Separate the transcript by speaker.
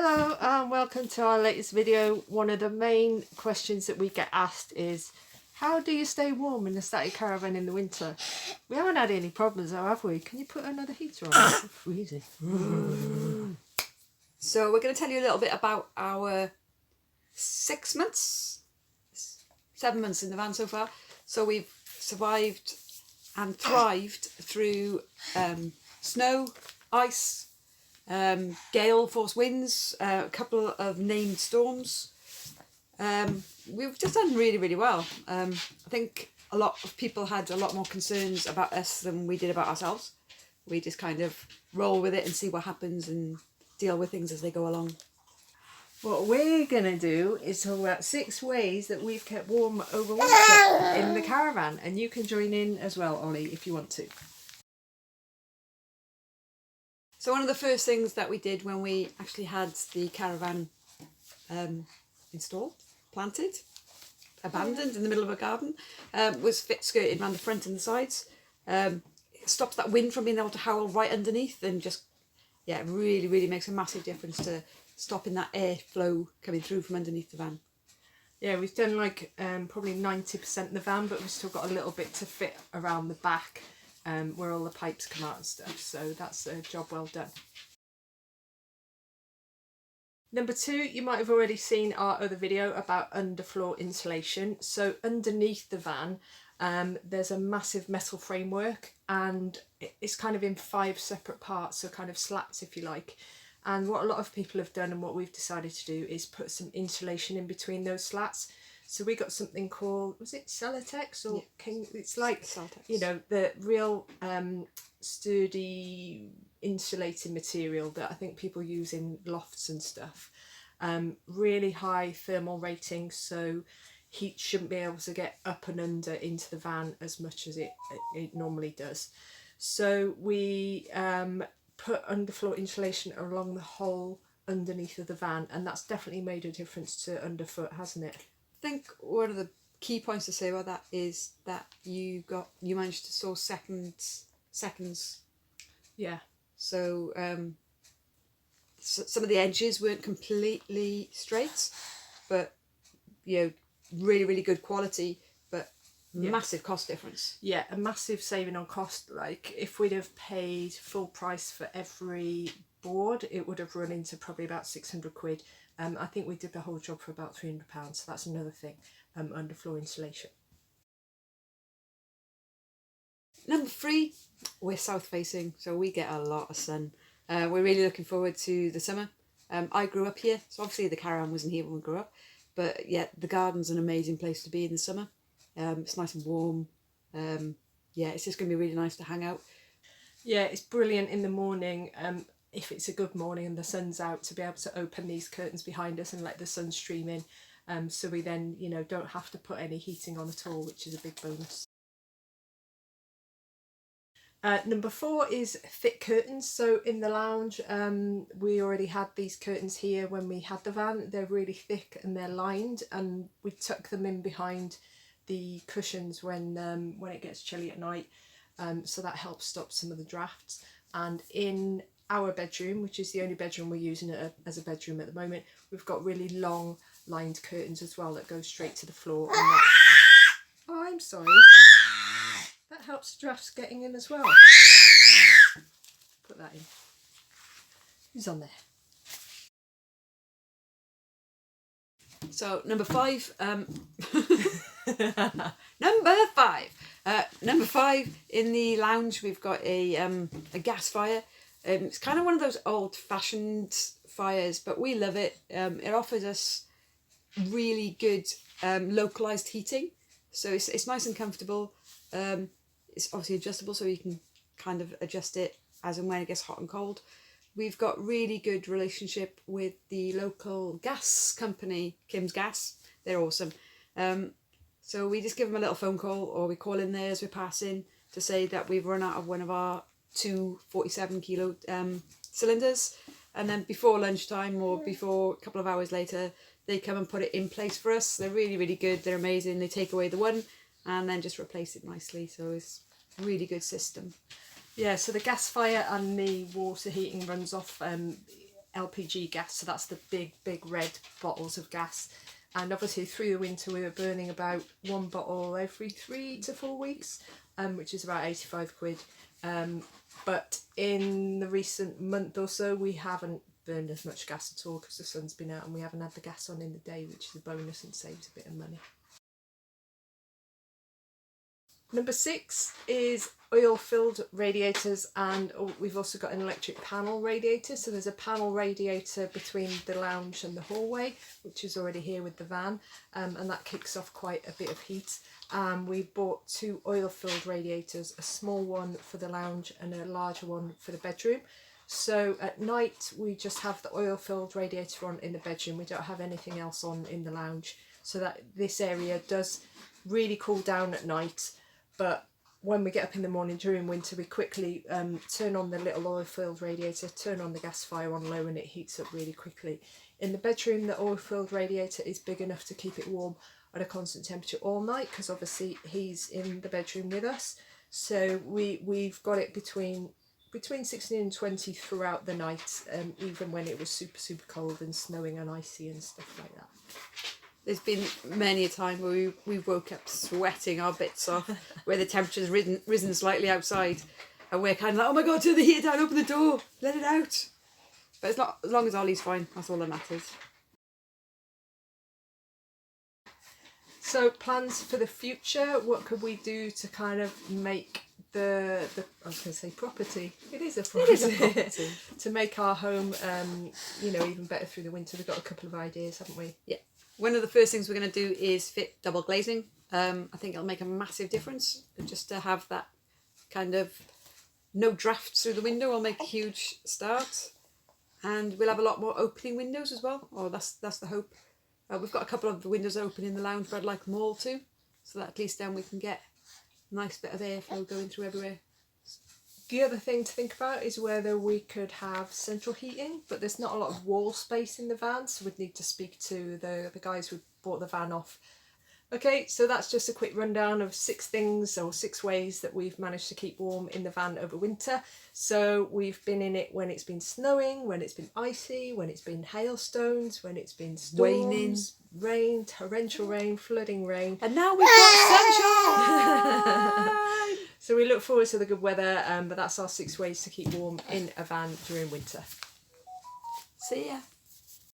Speaker 1: Hello and welcome to our latest video. One of the main questions that we get asked is, how do you stay warm in the Static Caravan in the winter? We haven't had any problems though, have we? Can you put another heater on? It's freezing.
Speaker 2: So we're going to tell you a little bit about our 7 months in the van so far. So we've survived and thrived through snow, ice, gale force winds, a couple of named storms. We've just done really well. I think a lot of people had a lot more concerns about us than we did about ourselves. We just kind of roll with it and see what happens and deal with things as they go along.
Speaker 1: What we're going to do is talk about 6 ways that we've kept warm over winter in the caravan, and you can join in as well, Ollie, if you want to.
Speaker 2: So one of the first things that we did when we actually had the caravan installed, planted, abandoned in the middle of a garden, was fit skirted around the front and the sides. It stops that wind from being able to howl right underneath, and just, yeah, it really makes a massive difference to stopping that airflow coming through from underneath the van.
Speaker 1: Yeah, we've done like probably 90% of the van, but we've still got a little bit to fit around the back where all the pipes come out and stuff, so that's a job well done. Number 2, you might have already seen our other video about underfloor insulation. So underneath the van there's a massive metal framework, and it's kind of in 5 separate parts, so kind of slats if you like. And what a lot of people have done, and what we've decided to do, is put some insulation in between those slats. So we got something called, was it Celotex or King? It's like,
Speaker 2: Celotex.
Speaker 1: You know, the real sturdy insulating material that I think people use in lofts and stuff. Really high thermal rating, so heat shouldn't be able to get up and under into the van as much as it normally does. So we put underfloor insulation along the whole underneath of the van, and that's definitely made a difference to underfoot, hasn't it?
Speaker 2: I think one of the key points to say about that is that you managed to source seconds.
Speaker 1: Yeah.
Speaker 2: So some of the edges weren't completely straight, but you know, really good quality, but massive cost difference.
Speaker 1: Yeah, a massive saving on cost. Like if we'd have paid full price for every board, it would have run into probably about 600 quid. I think we did the whole job for about £300, so that's another thing, underfloor insulation.
Speaker 2: Number 3, we're south facing, so we get a lot of sun. We're really looking forward to the summer. I grew up here, so obviously the caravan wasn't here when we grew up, but yeah, the garden's an amazing place to be in the summer. It's nice and warm. Yeah, it's just going to be really nice to hang out.
Speaker 1: Yeah, it's brilliant in the morning, if it's a good morning and the sun's out, to be able to open these curtains behind us and let the sun stream in, so we then, you know, don't have to put any heating on at all, which is a big bonus. Number 4 is thick curtains. So in the lounge, we already had these curtains here when we had the van. They're really thick and they're lined, and we tuck them in behind the cushions when it gets chilly at night, so that helps stop some of the drafts. And in our bedroom, which is the only bedroom we're using as a bedroom at the moment, we've got really long lined curtains as well that go straight to the floor. And that... Oh, I'm sorry. That helps drafts getting in as well. Put that in. Who's on there?
Speaker 2: So number 5, number 5 in the lounge, we've got a gas fire. It's kind of one of those old-fashioned fires, but we love it. It offers us really good localized heating, so it's nice and comfortable. It's obviously adjustable, so you can kind of adjust it as and when it gets hot and cold. We've got really good relationship with the local gas company, Kim's Gas. They're awesome. So we just give them a little phone call, or we call in there as we're passing to say that we've run out of one of our 2 47 kilo cylinders, and then before lunchtime or before a couple of hours later, they come and put it in place for us. They're really good. They're amazing. They take away the one and then just replace it nicely. So it's a really good system.
Speaker 1: Yeah, so the gas fire and the water heating runs off LPG gas, so that's the big red bottles of gas. And obviously through the winter we were burning about 1 bottle every 3 to 4 weeks, which is about 85 quid. But in the recent month or so we haven't burned as much gas at all because the sun's been out and we haven't had the gas on in the day, which is a bonus and saves a bit of money. Number 6 is oil-filled radiators, and we've also got an electric panel radiator. So there's a panel radiator between the lounge and the hallway, which is already here with the van, and that kicks off quite a bit of heat. We bought 2 oil-filled radiators, a small one for the lounge and a larger one for the bedroom. So at night we just have the oil-filled radiator on in the bedroom. We don't have anything else on in the lounge, so that this area does really cool down at night. But when we get up in the morning during winter, we quickly turn on the little oil-filled radiator, turn on the gas fire on low, and it heats up really quickly. In the bedroom, the oil-filled radiator is big enough to keep it warm at a constant temperature all night, because obviously he's in the bedroom with us. So we've got it between 16 and 20 throughout the night, even when it was super cold and snowing and icy and stuff like that.
Speaker 2: There's been many a time where we woke up sweating our bits off, where the temperature's risen slightly outside, and we're kind of like, oh my god, turn the heater down, open the door, let it out. But it's not, as long as Ollie's fine, that's all that matters.
Speaker 1: So plans for the future, what could we do to kind of make the I was going to say property. It is a property.
Speaker 2: It is a property.
Speaker 1: To make our home, even better through the winter. We've got a couple of ideas, haven't we?
Speaker 2: Yeah. One of the first things we're going to do is fit double glazing. I think it'll make a massive difference. Just to have that kind of no draft through the window will make a huge start. And we'll have a lot more opening windows as well. Or that's the hope. We've got a couple of the windows open in the lounge, but I'd like them all too. So that at least then we can get a nice bit of airflow going through everywhere.
Speaker 1: The other thing to think about is whether we could have central heating, but there's not a lot of wall space in the van, so we'd need to speak to the guys who bought the van off. Okay, so that's just a quick rundown of 6 things or 6 ways that we've managed to keep warm in the van over winter. So we've been in it when it's been snowing, when it's been icy, when it's been hailstones, when it's been storms, rain, torrential rain, flooding rain.
Speaker 2: And now we've got sunshine!
Speaker 1: So we look forward to the good weather, but that's our 6 ways to keep warm in a van during winter.
Speaker 2: See ya.